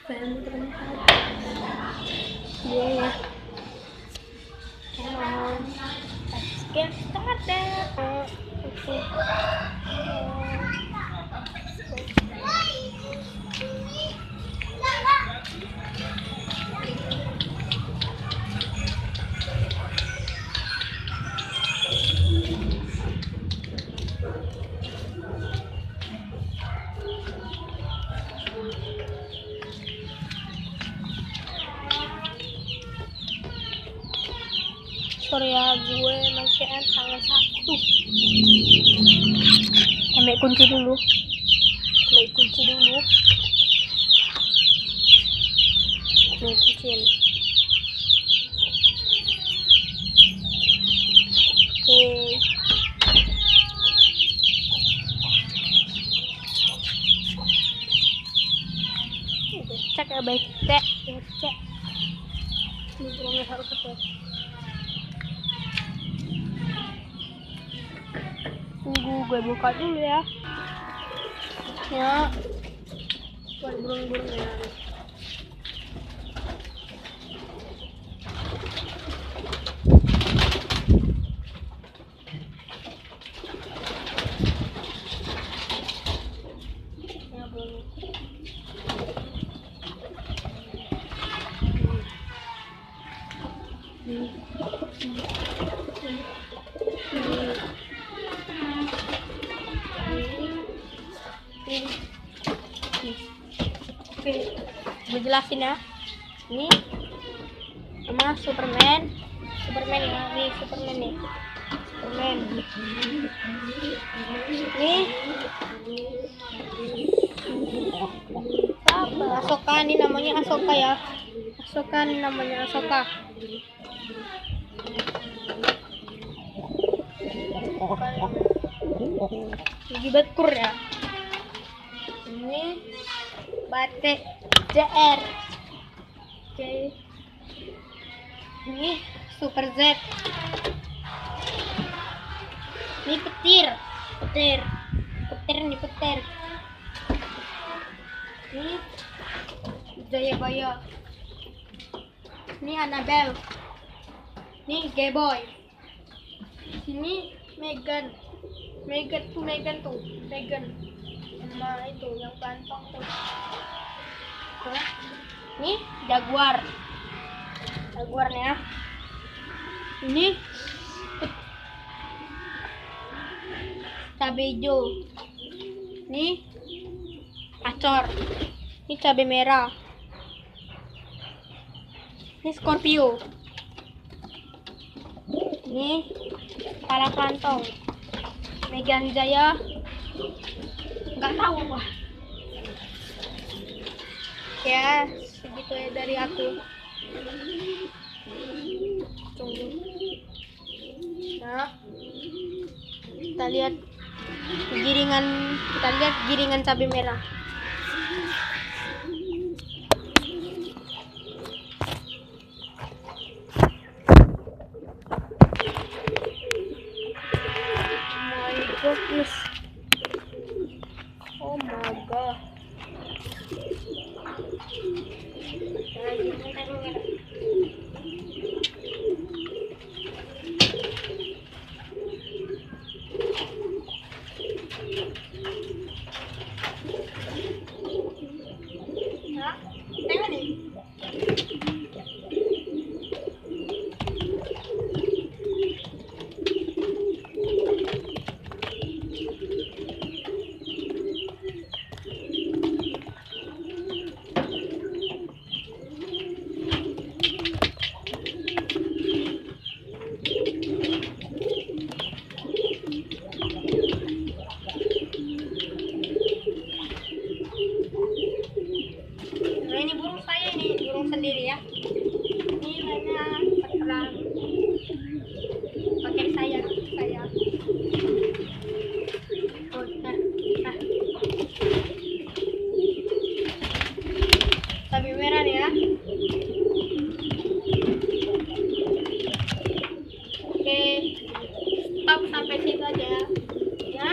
Film terlihat. Iya ya. Come on. Let's get started. Okay. Sorry ya, gue makin tangan satu. Ambil kunci dulu. Ambil kunci dulu. Ambil kunci ini. Oke. Cek ya baik, cek. Ini belum harus cek. Tunggu gue buka dulu ya. Ya. Buat burung-burung ya. Ya belum. Oke, gue jelasin ya. Ini sama Superman ya, nih Superman nih. Ini apa? Asoka, ini namanya Asoka ya. Asoka. Gigi bekur ya. Ini batik JR. Oke. Ini Super Z. Ini petir. Ini Jayabaya. Ini Annabelle. Ini Gayboy. Ini Megan sama itu yang ganteng tuh. Ini Jaguar nih ya. Ini cabai hijau. Ini acor. Ini cabai merah. Ini Scorpio. Ini kepala kantong. Megan Jaya. Nggak tahu apa. Ya, segitu ya dari aku. Tunggu. Nah, kita lihat giringan cabai merah. Oh my god. Tengok nih. Sendiri ya. Ini hanya sekarang pakai saya. Oh, cabai merah nih ya. Oke, stop sampai situ aja ya.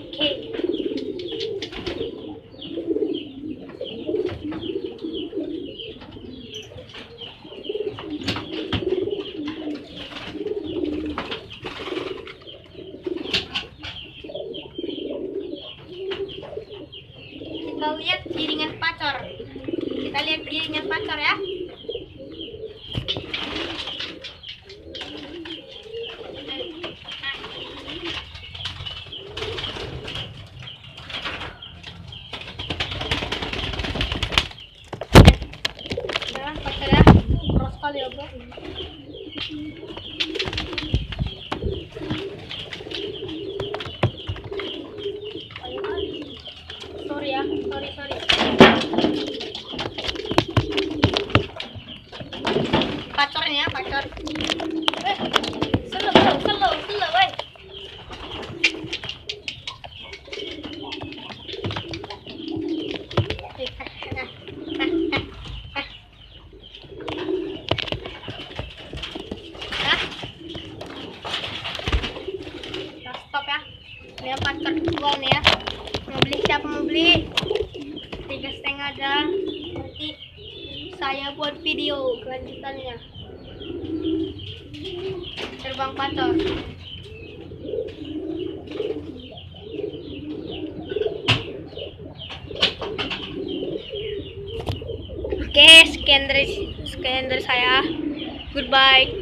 Oke. kita lihat giringan pacor. Kita lihat giringan pacor ya. Nah, pacor ya. Keras sekali ya, bro. Sorry ya, sorry. Pacornya, pacor. Slow, weh. Nah, stop ya. Ini pacor kedua nih ya. Mau beli siapa mau beli? 3,5 ada. Nanti saya buat video kelanjutannya. Terbang pacor. Oke, sekian dari saya. Goodbye.